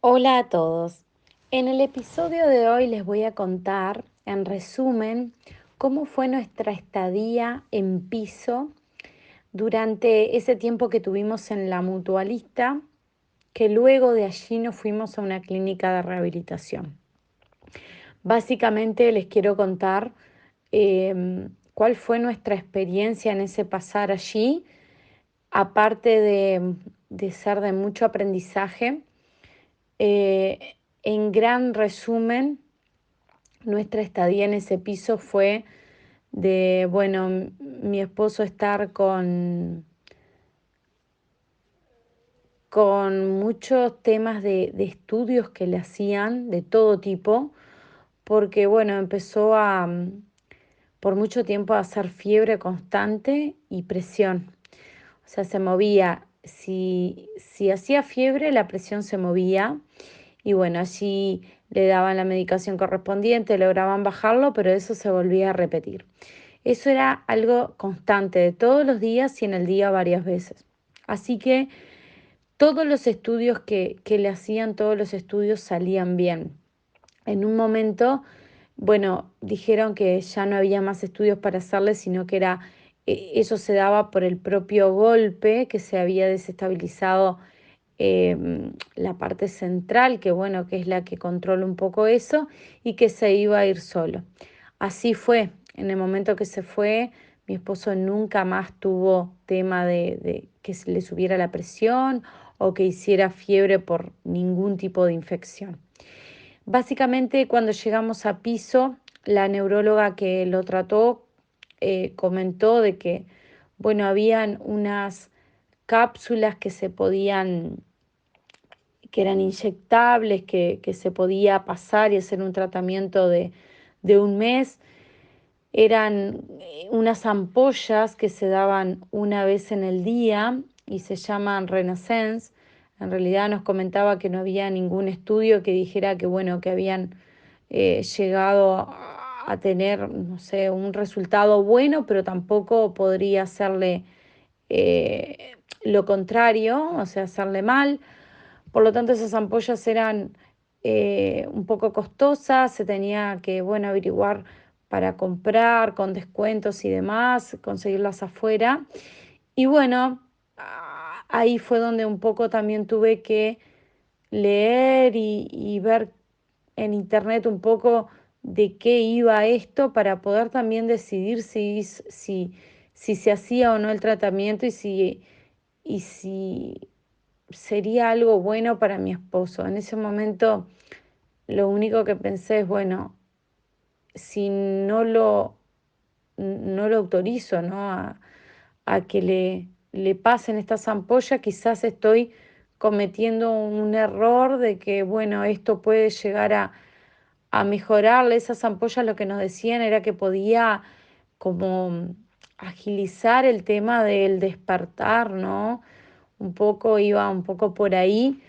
Hola a todos. En el episodio de hoy les voy a contar, en resumen, cómo fue nuestra estadía en piso durante ese tiempo que tuvimos en la mutualista, que luego de allí nos fuimos a una clínica de rehabilitación. Básicamente les quiero contar cuál fue nuestra experiencia en ese pasar allí, aparte de ser de mucho aprendizaje. En gran resumen, nuestra estadía en ese piso fue de, bueno, mi esposo estar con muchos temas de estudios que le hacían de todo tipo, porque, bueno, empezó por mucho tiempo a hacer fiebre constante y presión. O sea, se movía, si hacía fiebre, la presión se movía. Y bueno, allí le daban la medicación correspondiente, lograban bajarlo, pero eso se volvía a repetir. Eso era algo constante, de todos los días y en el día varias veces. Así que todos los estudios que le hacían, todos los estudios salían bien. En un momento, bueno, dijeron que ya no había más estudios para hacerle, sino que eso se daba por el propio golpe que se había desestabilizado la parte central, que bueno, que es la que controla un poco eso, y que se iba a ir solo. Así fue, en el momento que se fue, mi esposo nunca más tuvo tema de que se le subiera la presión o que hiciera fiebre por ningún tipo de infección. Básicamente, cuando llegamos a piso, la neuróloga que lo trató comentó de que, bueno, habían unas cápsulas que se podían, que eran inyectables, que se podía pasar y hacer un tratamiento de un mes. Eran unas ampollas que se daban una vez en el día y se llaman Renaissance. En realidad nos comentaba que no había ningún estudio que dijera que, bueno, que habían llegado a tener, no sé, un resultado bueno, pero tampoco podría hacerle lo contrario, o sea, hacerle mal. Por lo tanto, esas ampollas eran un poco costosas, se tenía que, bueno, averiguar para comprar con descuentos y demás, conseguirlas afuera. Y bueno, ahí fue donde un poco también tuve que leer y ver en internet un poco de qué iba esto para poder también decidir si se hacía o no el tratamiento y si sería algo bueno para mi esposo. En ese momento lo único que pensé es, bueno, si no lo autorizo, ¿no? A que le pasen estas ampollas, quizás estoy cometiendo un error de que, bueno, esto puede llegar a mejorarle. Esas ampollas lo que nos decían era que podía como agilizar el tema del despertar, ¿no? Iba un poco por ahí,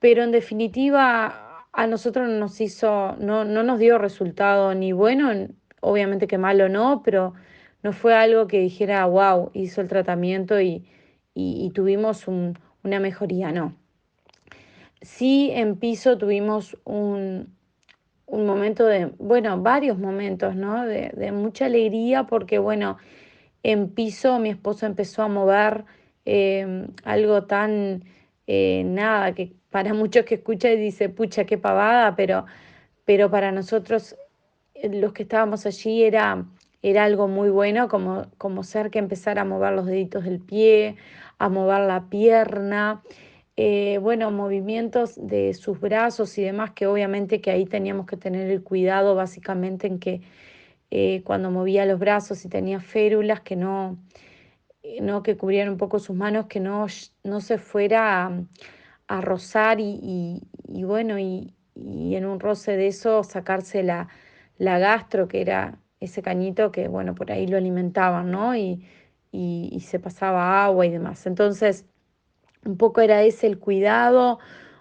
pero en definitiva a nosotros no nos dio resultado ni bueno, obviamente que malo no, pero no fue algo que dijera, wow, hizo el tratamiento y tuvimos una mejoría, no. Sí, en piso tuvimos un momento bueno, varios momentos, ¿no? De mucha alegría porque, bueno, en piso mi esposo empezó a mover algo tan, nada, que para muchos que escuchan y dice, pucha, qué pavada, pero para nosotros los que estábamos allí era algo muy bueno, como ser que empezara a mover los deditos del pie, a mover la pierna, bueno, movimientos de sus brazos y demás, que obviamente que ahí teníamos que tener el cuidado básicamente en que cuando movía los brazos y tenía férulas, no que cubrieran un poco sus manos, que no se fuera a rozar y bueno, y en un roce de eso sacarse la gastro, que era ese cañito que, bueno, por ahí lo alimentaban, ¿no? Y se pasaba agua y demás. Entonces, un poco era ese el cuidado.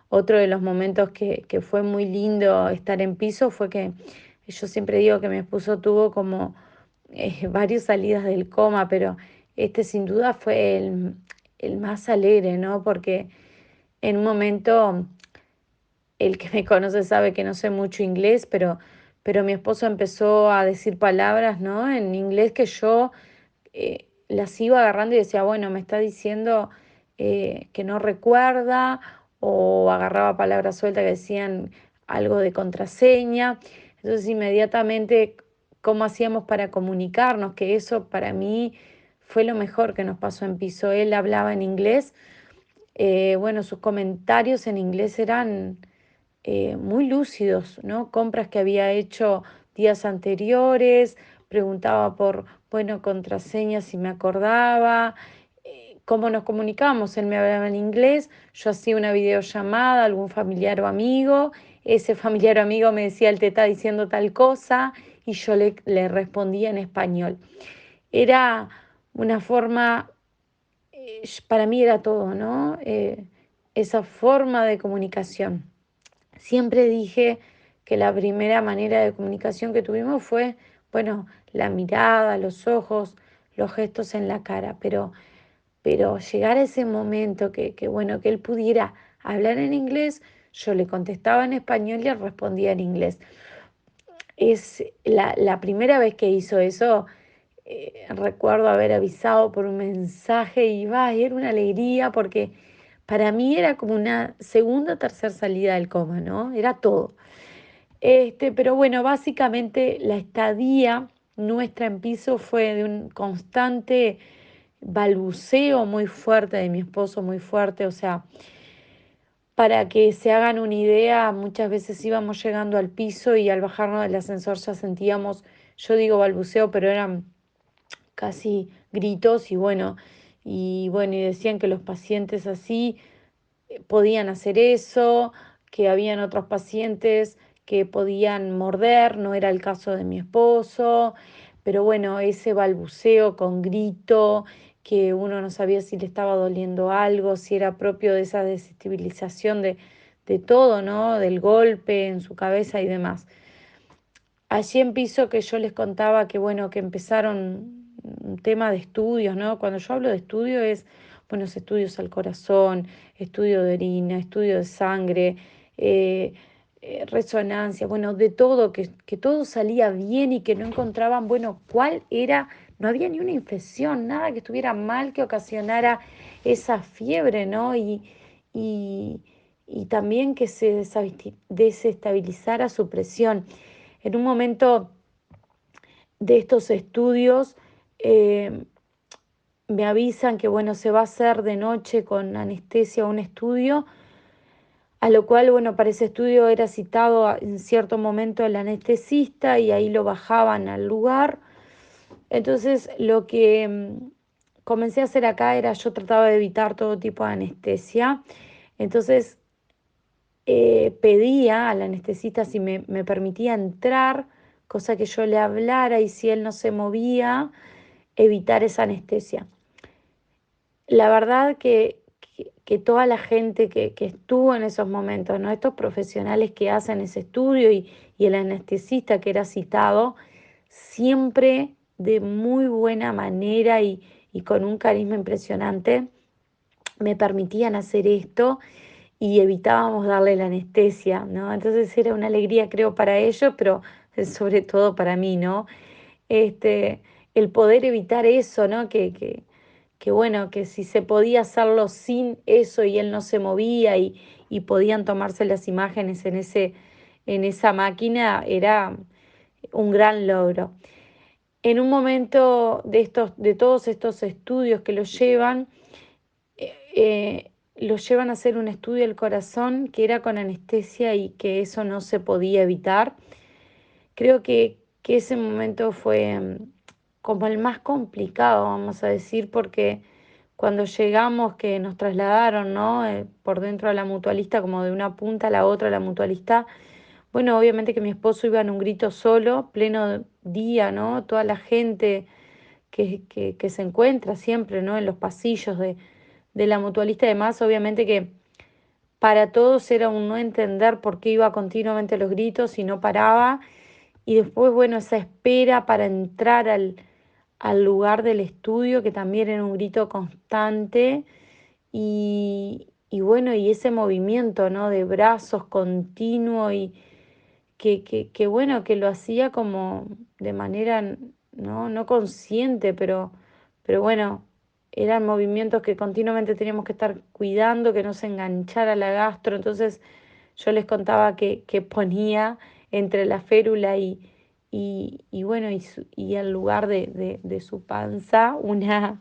Otro de los momentos que fue muy lindo estar en piso fue que yo siempre digo que mi esposo tuvo como varias salidas del coma, pero este sin duda fue el más alegre, ¿no? Porque en un momento el que me conoce sabe que no sé mucho inglés, pero mi esposo empezó a decir palabras, ¿no? En inglés que yo las iba agarrando y decía, bueno, me está diciendo que no recuerda, o agarraba palabras sueltas que decían algo de contraseña. Entonces inmediatamente, ¿cómo hacíamos para comunicarnos? Que eso para mí fue lo mejor que nos pasó en piso. Él hablaba en inglés, bueno, sus comentarios en inglés eran muy lúcidos, ¿no? Compras que había hecho días anteriores, preguntaba por, bueno, contraseñas si me acordaba, cómo nos comunicábamos. Él me hablaba en inglés, yo hacía una videollamada a algún familiar o amigo, ese familiar o amigo me decía, él te está diciendo tal cosa, y yo le respondía en español. Era una forma, para mí era todo, ¿no? Esa forma de comunicación. Siempre dije que la primera manera de comunicación que tuvimos fue, bueno, la mirada, los ojos, los gestos en la cara, pero llegar a ese momento bueno, que él pudiera hablar en inglés, yo le contestaba en español y él respondía en inglés. Es la primera vez que hizo eso, recuerdo haber avisado por un mensaje y va, era una alegría porque para mí era como una segunda o tercera salida del coma, ¿no? Era todo. Pero bueno, básicamente la estadía nuestra en piso fue de un constante balbuceo muy fuerte de mi esposo, muy fuerte. O sea, para que se hagan una idea, muchas veces íbamos llegando al piso y al bajarnos del ascensor ya sentíamos, yo digo balbuceo, pero eran casi gritos y decían que los pacientes así podían hacer eso, que habían otros pacientes que podían morder, no era el caso de mi esposo, pero bueno, ese balbuceo con grito, que uno no sabía si le estaba doliendo algo, si era propio de esa desestabilización de todo, ¿no? Del golpe en su cabeza y demás. Allí en piso que yo les contaba que bueno, que empezaron un tema de estudios, ¿no? Cuando yo hablo de estudio es, bueno, estudios al corazón, estudio de orina, estudio de sangre, eh, resonancia, bueno, de todo, que todo salía bien y que no encontraban, bueno, cuál era, no había ni una infección, nada que estuviera mal que ocasionara esa fiebre, ¿no? Y, y también que se desestabilizara su presión. En un momento de estos estudios eh, me avisan que bueno, se va a hacer de noche con anestesia un estudio, a lo cual bueno, para ese estudio era citado en cierto momento el anestesista y ahí lo bajaban al lugar. Entonces lo que comencé a hacer acá era, yo trataba de evitar todo tipo de anestesia. Entonces pedía al anestesista si me permitía entrar, cosa que yo le hablara y si él no se movía, evitar esa anestesia. La verdad que toda la gente que estuvo en esos momentos, ¿no? Estos profesionales que hacen ese estudio y el anestesista que era citado, siempre de muy buena manera y con un carisma impresionante, me permitían hacer esto y evitábamos darle la anestesia, ¿no? Entonces era una alegría, creo, para ellos, pero sobre todo para mí, ¿no? Este, el poder evitar eso, ¿no? Que bueno, que si se podía hacerlo sin eso y él no se movía y podían tomarse las imágenes en esa máquina, era un gran logro. En un momento de todos estos estudios que los llevan a hacer un estudio del corazón que era con anestesia y que eso no se podía evitar. Creo que ese momento fue como el más complicado, vamos a decir, porque cuando llegamos, que nos trasladaron, ¿no? Por dentro de la mutualista, como de una punta a la otra de la mutualista, bueno, obviamente que mi esposo iba en un grito solo, pleno día, ¿no? Toda la gente que se encuentra siempre, ¿no? En los pasillos de la mutualista y demás, obviamente que para todos era un no entender por qué iba continuamente a los gritos y no paraba. Y después, bueno, esa espera para entrar al lugar del estudio, que también era un grito constante. Y, bueno, y ese movimiento, ¿no? De brazos continuo y que bueno, que lo hacía como de manera, no consciente, pero bueno, eran movimientos que continuamente teníamos que estar cuidando, que no se enganchara la gastro. Entonces yo les contaba que ponía entre la férula y bueno, y al lugar de su panza una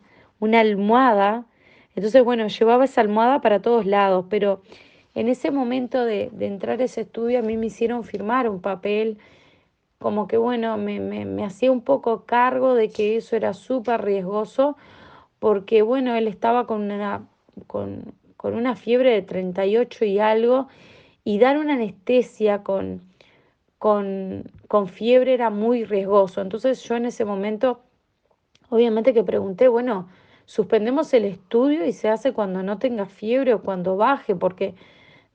almohada. Entonces, bueno, llevaba esa almohada para todos lados, pero en ese momento de entrar a ese estudio a mí me hicieron firmar un papel, como que bueno, me hacía un poco cargo de que eso era súper riesgoso, porque bueno, él estaba con una fiebre de 38 y algo, y dar una anestesia con fiebre era muy riesgoso. Entonces yo en ese momento, obviamente que pregunté, bueno, suspendemos el estudio y se hace cuando no tenga fiebre o cuando baje, porque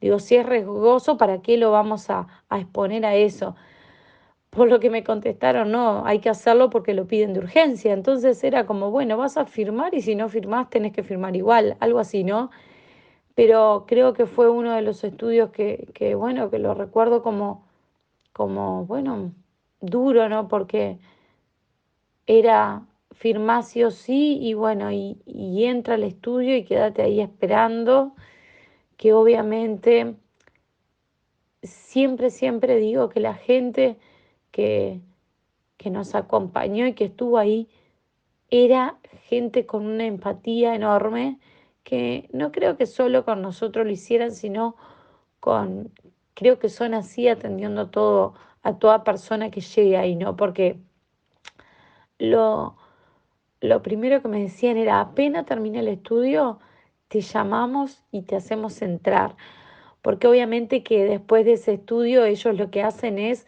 digo, si es riesgoso, ¿para qué lo vamos a exponer a eso? Por lo que me contestaron, no, hay que hacerlo porque lo piden de urgencia. Entonces era como, bueno, vas a firmar y si no firmás tenés que firmar igual, algo así, ¿no? Pero creo que fue uno de los estudios bueno, que lo recuerdo bueno, duro, ¿no? Porque era firmar sí o sí y bueno, y entra al estudio y quédate ahí esperando, que obviamente siempre digo que la gente que, que nos acompañó y que estuvo ahí era gente con una empatía enorme, que no creo que solo con nosotros lo hicieran, sino con, creo que son así atendiendo todo a toda persona que llegue ahí, ¿no? Porque lo, lo primero que me decían era, apenas termine el estudio, te llamamos y te hacemos entrar. Porque obviamente que después de ese estudio ellos lo que hacen es,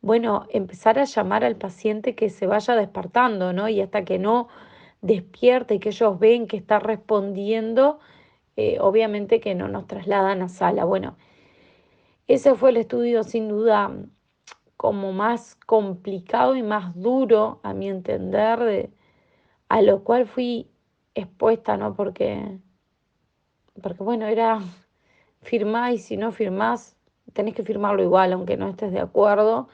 bueno, empezar a llamar al paciente que se vaya despertando, ¿no? Y hasta que no despierte y que ellos ven que está respondiendo, obviamente que no nos trasladan a sala. Bueno, ese fue el estudio sin duda como más complicado y más duro, a mi entender, a lo cual fui expuesta, ¿no? Porque bueno, era firmar y si no firmás, tenés que firmarlo igual, aunque no estés de acuerdo,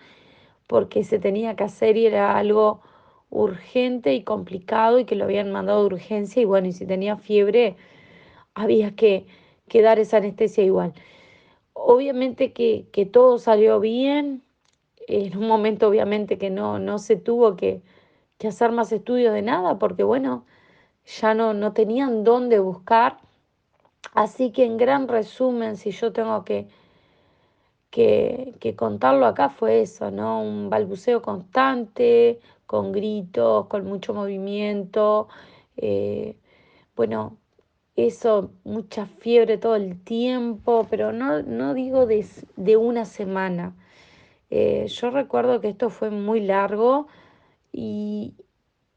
porque se tenía que hacer y era algo urgente y complicado y que lo habían mandado de urgencia y bueno, y si tenía fiebre, había que dar esa anestesia igual. Obviamente que todo salió bien, en un momento obviamente que no se tuvo que hacer más estudios de nada, porque bueno, ya no tenían dónde buscar. Así que en gran resumen, si yo tengo que contarlo acá, fue eso, ¿no? Un balbuceo constante, con gritos, con mucho movimiento, eh, bueno, eso, mucha fiebre todo el tiempo, pero no digo de una semana. Yo recuerdo que esto fue muy largo y,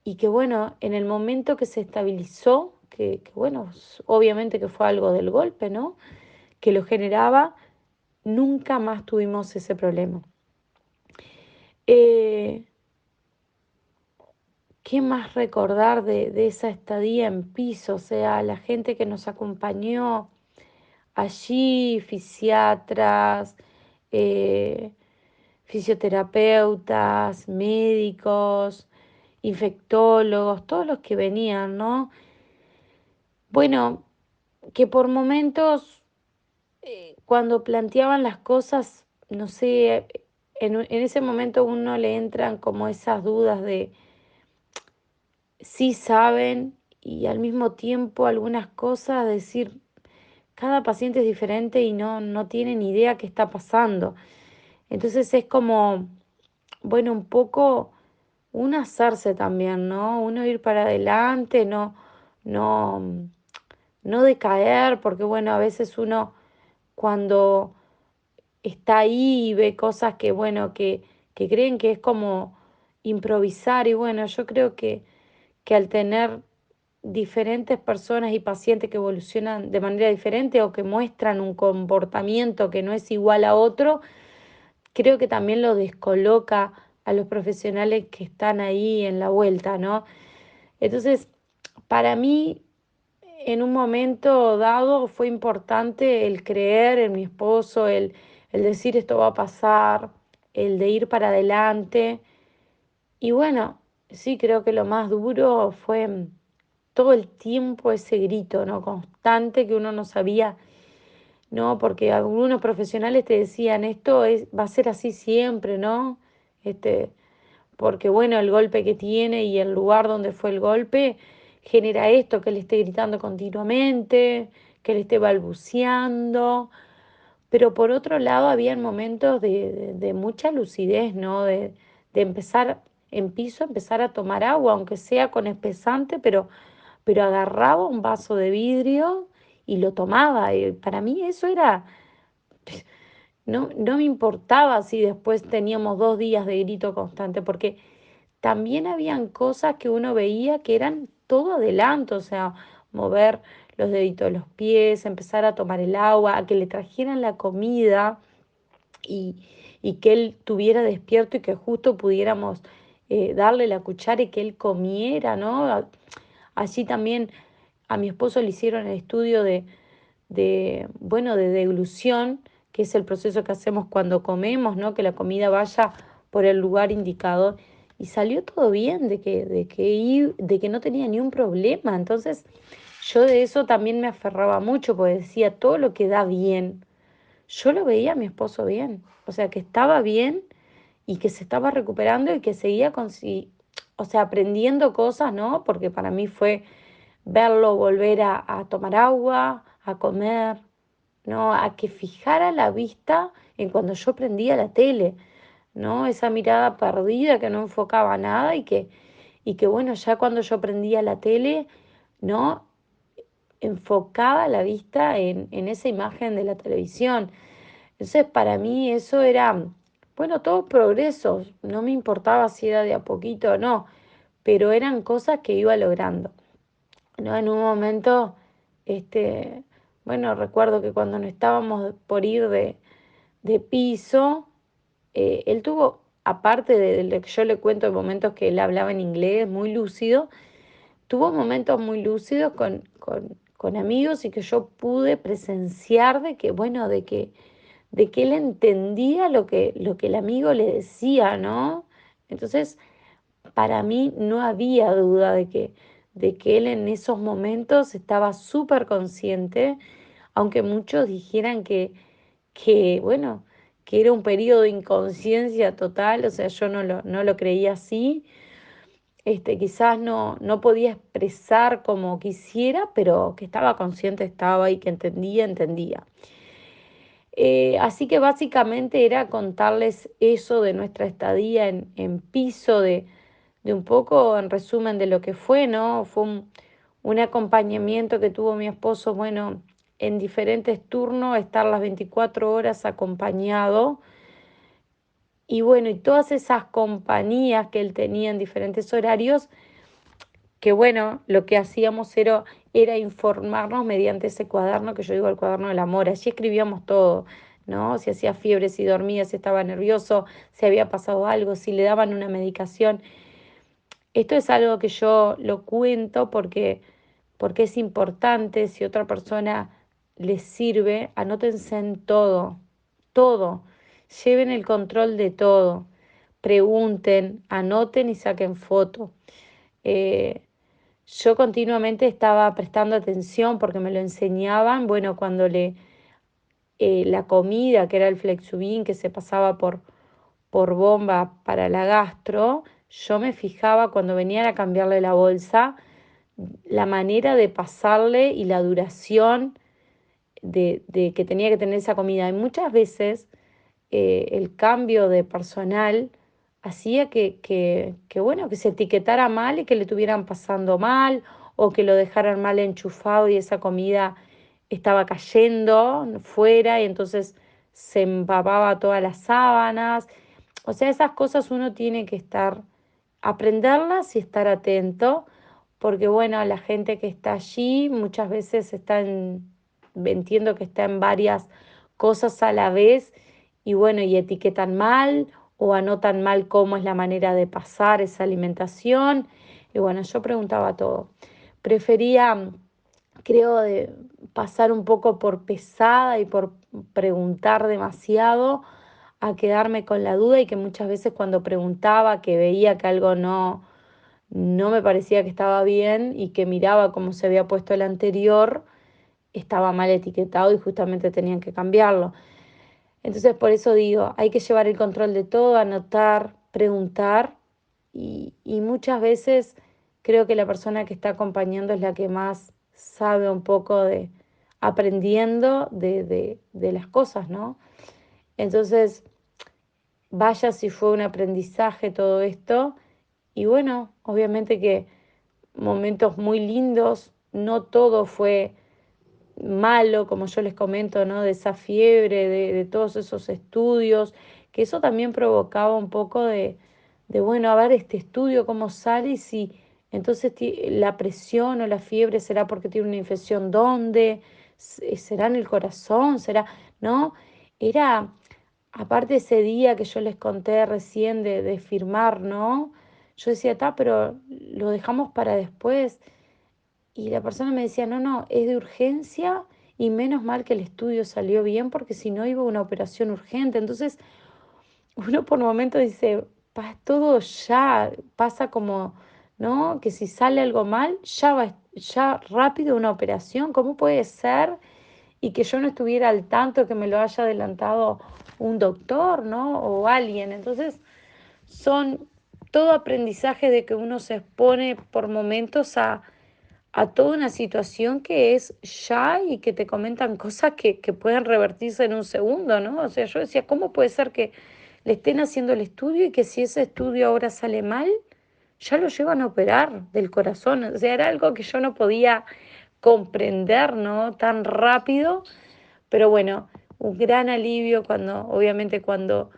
y que bueno, en el momento que se estabilizó, que bueno, obviamente que fue algo del golpe, ¿no? Que lo generaba, nunca más tuvimos ese problema. Eh, ¿Qué más recordar de esa estadía en piso? O sea, la gente que nos acompañó allí, fisiatras, eh, fisioterapeutas, médicos, infectólogos, todos los que venían, ¿no? Bueno, que por momentos, cuando planteaban las cosas, no sé, en ese momento uno le entran como esas dudas de sí saben y al mismo tiempo algunas cosas, decir, cada paciente es diferente y no tienen idea qué está pasando. Entonces es como, bueno, un poco uno hacerse también, ¿no? Uno ir para adelante, no, no decaer, porque bueno, a veces uno cuando está ahí y ve cosas que, bueno, que creen que es como improvisar y bueno, yo creo que al tener diferentes personas y pacientes que evolucionan de manera diferente o que muestran un comportamiento que no es igual a otro, creo que también lo descoloca a los profesionales que están ahí en la vuelta, ¿no? Entonces, para mí, en un momento dado fue importante el creer en mi esposo, el decir esto va a pasar, el de ir para adelante. Y bueno, sí, creo que lo más duro fue todo el tiempo ese grito, ¿no? Constante que uno no sabía, ¿no? Porque algunos profesionales te decían, va a ser así siempre, ¿no? Este, porque bueno, el golpe que tiene y el lugar donde fue el golpe genera esto, que le esté gritando continuamente, que le esté balbuceando, pero por otro lado había momentos de mucha lucidez, ¿no? De empezar en piso, empezar a tomar agua, aunque sea con espesante, pero agarraba un vaso de vidrio y lo tomaba. Y para mí eso era, no me importaba si después teníamos 2 días de grito constante, porque también habían cosas que uno veía que eran todo adelanto, o sea, mover los deditos de los pies, empezar a tomar el agua, a que le trajeran la comida y, y que él tuviera despierto y que justo pudiéramos darle la cuchara y que él comiera, ¿no? Allí también a mi esposo le hicieron el estudio bueno, de deglución, que es el proceso que hacemos cuando comemos, ¿no? Que la comida vaya por el lugar indicado. Y salió todo bien, de que no tenía ni un problema. Entonces, yo de eso también me aferraba mucho, porque decía, todo lo que da bien. Yo lo veía a mi esposo bien, o sea, que estaba bien y que se estaba recuperando y que seguía o sea, aprendiendo cosas, ¿no? Porque para mí fue verlo volver a tomar agua, a comer, ¿no? A que fijara la vista en cuando yo prendía la tele, ¿no? Esa mirada perdida que no enfocaba nada y que bueno, ya cuando yo prendía la tele, ¿no? Enfocaba la vista en esa imagen de la televisión. Entonces, para mí eso era, bueno, todo progreso, no me importaba si era de a poquito o no, pero eran cosas que iba logrando, ¿no? En un momento, este, bueno, recuerdo que cuando nos estábamos por ir de piso, él tuvo, aparte de lo que yo le cuento de momentos que él hablaba en inglés muy lúcido, tuvo momentos muy lúcidos con amigos y que yo pude presenciar de que, bueno, de que él entendía lo que el amigo le decía, ¿no? Entonces, para mí no había duda de que él en esos momentos estaba súper consciente, aunque muchos dijeran bueno, que era un periodo de inconsciencia total, o sea, yo no lo creía así. Quizás no podía expresar como quisiera, pero que estaba consciente estaba y que entendía, entendía. Así que básicamente era contarles eso de nuestra estadía en piso, de un poco en resumen de lo que fue, ¿no? Fue un acompañamiento que tuvo mi esposo, bueno, en diferentes turnos, estar las 24 horas acompañado. Y bueno, y todas esas compañías que él tenía en diferentes horarios, que bueno, lo que hacíamos era informarnos mediante ese cuaderno que yo digo el cuaderno del amor. Allí escribíamos todo, ¿no? Si hacía fiebre, si dormía, si estaba nervioso, si había pasado algo, si le daban una medicación. Esto es algo que yo lo cuento porque es importante, si otra persona les sirve, anótense en todo, todo, lleven el control de todo, pregunten, anoten y saquen foto. Eh, yo continuamente estaba prestando atención porque me lo enseñaban, bueno, cuando la comida, que era el Flexubin, que se pasaba por bomba para la gastro, yo me fijaba cuando venían a cambiarle la bolsa, la manera de pasarle y la duración de que tenía que tener esa comida. Y muchas veces el cambio de personal hacía bueno, que se etiquetara mal y que le estuvieran pasando mal o que lo dejaran mal enchufado y esa comida estaba cayendo fuera y entonces se empapaba todas las sábanas. O sea, esas cosas uno tiene que aprenderlas y estar atento, porque bueno, la gente que está allí muchas veces entiendo que está en varias cosas a la vez y bueno, y etiquetan mal o anotan mal cómo es la manera de pasar esa alimentación. Y bueno, yo preguntaba todo. Prefería creo, de pasar un poco por pesada y por preguntar demasiado, a quedarme con la duda y que muchas veces cuando preguntaba, que veía que algo no me parecía que estaba bien y que miraba cómo se había puesto el anterior, estaba mal etiquetado y justamente tenían que cambiarlo. Entonces, por eso digo, hay que llevar el control de todo, anotar, preguntar y muchas veces creo que la persona que está acompañando es la que más sabe un poco de aprendiendo de las cosas, ¿no? Entonces, vaya si fue un aprendizaje todo esto y bueno, obviamente que momentos muy lindos, no todo fue malo, como yo les comento, ¿no? De esa fiebre, de todos esos estudios, que eso también provocaba un poco bueno, a ver este estudio cómo sale y si entonces la presión o la fiebre será porque tiene una infección, ¿dónde? ¿Será en el corazón? ¿Será? ¿No? Era, aparte ese día que yo les conté recién de firmar, ¿no? Yo decía, está, pero lo dejamos para después. Y la persona me decía, no, no, es de urgencia y menos mal que el estudio salió bien porque si no iba a una operación urgente. Entonces uno por momento dice, todo ya pasa como, ¿no? Que si sale algo mal, ya va, ya rápido una operación. ¿Cómo puede ser? Y que yo no estuviera al tanto, que me lo haya adelantado un doctor, ¿no? O alguien. Entonces son todo aprendizaje de que uno se expone por momentos a toda una situación que es ya y que te comentan cosas que pueden revertirse en un segundo, ¿no? O sea, yo decía, ¿cómo puede ser que le estén haciendo el estudio y que si ese estudio ahora sale mal, ya lo llevan a operar del corazón? O sea, era algo que yo no podía comprender, ¿no? Tan rápido, pero bueno, un gran alivio cuando, obviamente cuando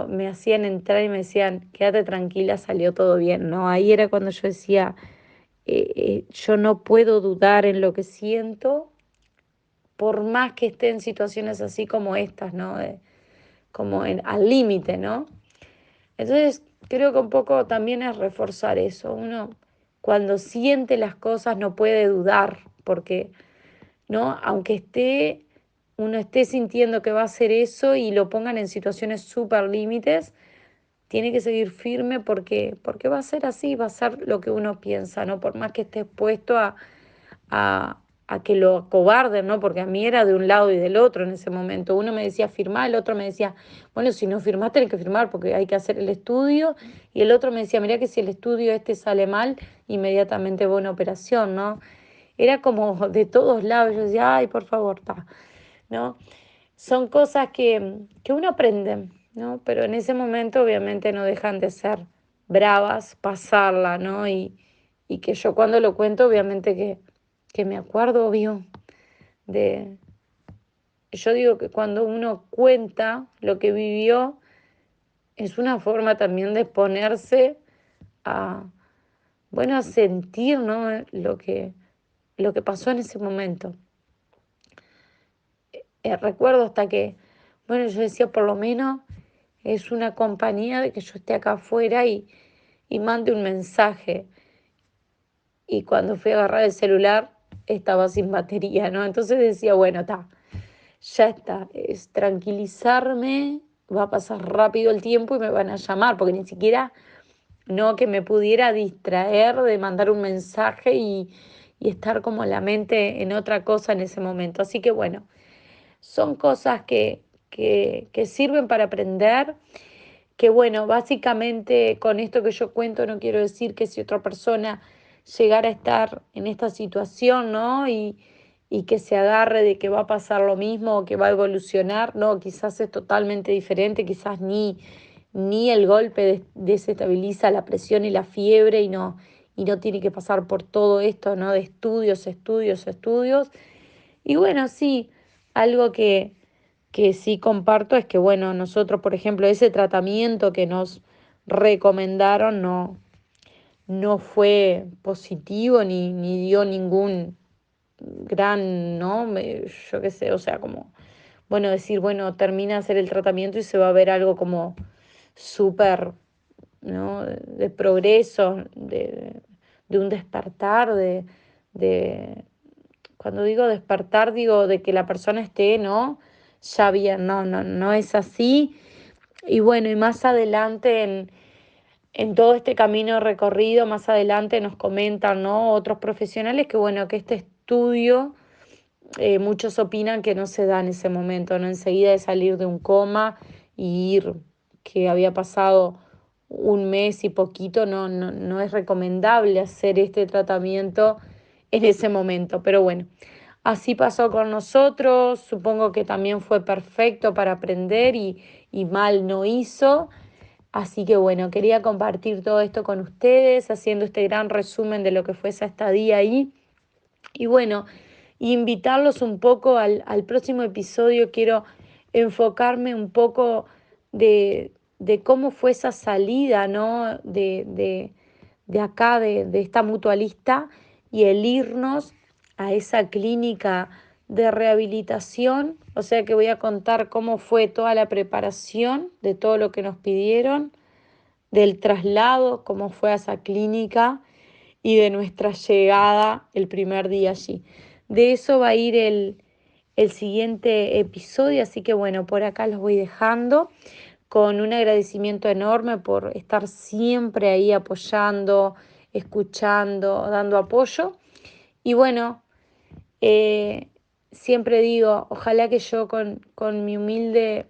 me hacían entrar y me decían, quédate tranquila, salió todo bien, ¿no? Ahí era cuando yo decía, yo no puedo dudar en lo que siento, por más que esté en situaciones así como estas, ¿no? Como al límite, ¿no? Entonces, creo que un poco también es reforzar eso. Uno, cuando siente las cosas, no puede dudar, porque, ¿no? Aunque uno esté sintiendo que va a hacer eso y lo pongan en situaciones súper límites, tiene que seguir firme porque va a ser así, va a ser lo que uno piensa, ¿no? Por más que esté expuesto a, a que lo acobarden, ¿no? Porque a mí era de un lado y del otro en ese momento. Uno me decía firmar, el otro me decía, bueno, si no firmás tenés que firmar porque hay que hacer el estudio. Y el otro me decía, mirá que si el estudio este sale mal, inmediatamente va a una operación, ¿no? Era como de todos lados. Yo decía, ay, por favor, está, ¿no? Son cosas que uno aprende, ¿no? Pero en ese momento obviamente no dejan de ser bravas, pasarla, ¿no? Y que yo cuando lo cuento, obviamente que me acuerdo, obvio, de... Yo digo que cuando uno cuenta lo que vivió, es una forma también de ponerse a, bueno, a sentir, ¿no? Lo que pasó en ese momento. Recuerdo hasta que, bueno, yo decía, por lo menos es una compañía de que yo esté acá afuera y mande un mensaje. Y cuando fui a agarrar el celular, estaba sin batería, ¿no? Entonces decía, bueno, está, ya está, es tranquilizarme, va a pasar rápido el tiempo y me van a llamar, porque ni siquiera, no que me pudiera distraer de mandar un mensaje y estar como la mente en otra cosa en ese momento. Así que bueno, son cosas que sirven para aprender, que bueno, básicamente con esto que yo cuento no quiero decir que si otra persona llegara a estar en esta situación, ¿no? Y que se agarre de que va a pasar lo mismo o que va a evolucionar, no, quizás es totalmente diferente, quizás ni el golpe desestabiliza la presión y la fiebre y no tiene que pasar por todo esto, ¿no? De estudios, estudios, estudios. Y bueno, sí, algo que sí comparto es que, bueno, nosotros, por ejemplo, ese tratamiento que nos recomendaron no fue positivo ni dio ningún gran, ¿no? Yo qué sé, o sea, como, bueno, decir, bueno, termina de hacer el tratamiento y se va a ver algo como súper, ¿no? De progreso, de un despertar, de cuando digo despertar, digo de que la persona esté, ¿no? Ya bien, no es así. Y bueno, y más adelante en todo este camino recorrido, más adelante nos comentan, ¿no? Otros profesionales que bueno, que este estudio, muchos opinan que no se da en ese momento, ¿no? Enseguida de salir de un coma y ir, que había pasado un mes y poquito, no es recomendable hacer este tratamiento en ese momento. Pero bueno, así pasó con nosotros, supongo que también fue perfecto para aprender y mal no hizo. Así que bueno, quería compartir todo esto con ustedes, haciendo este gran resumen de lo que fue esa estadía ahí. Y bueno, invitarlos un poco al próximo episodio. Quiero enfocarme un poco de cómo fue esa salida, ¿no? De acá, de esta mutualista, y el irnos a esa clínica de rehabilitación. O sea que voy a contar cómo fue toda la preparación de todo lo que nos pidieron, del traslado, cómo fue a esa clínica y de nuestra llegada el primer día allí. De eso va a ir el siguiente episodio, así que bueno, por acá los voy dejando con un agradecimiento enorme por estar siempre ahí apoyando, escuchando, dando apoyo. Y bueno, eh, siempre digo, ojalá que yo con mi humilde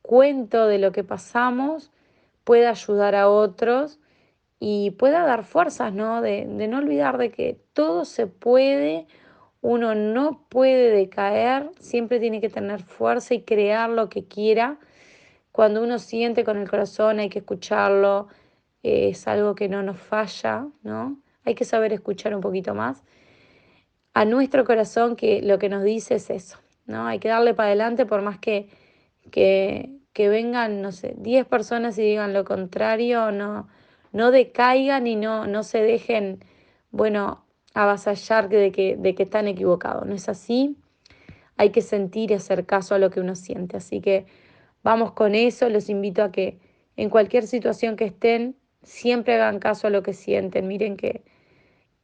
cuento de lo que pasamos pueda ayudar a otros y pueda dar fuerzas, ¿no? De no olvidar de que todo se puede, uno no puede decaer, siempre tiene que tener fuerza y crear lo que quiera. Cuando uno siente con el corazón hay que escucharlo, es algo que no nos falla, ¿no? Hay que saber escuchar un poquito más a nuestro corazón, que lo que nos dice es eso, ¿no? Hay que darle para adelante por más que vengan, no sé, 10 personas y digan lo contrario, no decaigan y no se dejen, bueno, avasallar de que están equivocados. No es así, hay que sentir y hacer caso a lo que uno siente. Así que vamos con eso, los invito a que en cualquier situación que estén, siempre hagan caso a lo que sienten. Miren que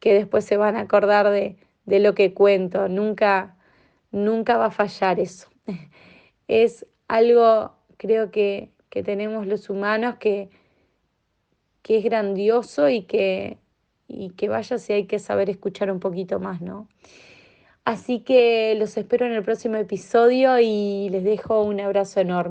después se van a acordar de lo que cuento. Nunca va a fallar eso. Es algo, creo que tenemos los humanos que es grandioso y que vaya si hay que saber escuchar un poquito más, ¿no? Así que los espero en el próximo episodio y les dejo un abrazo enorme.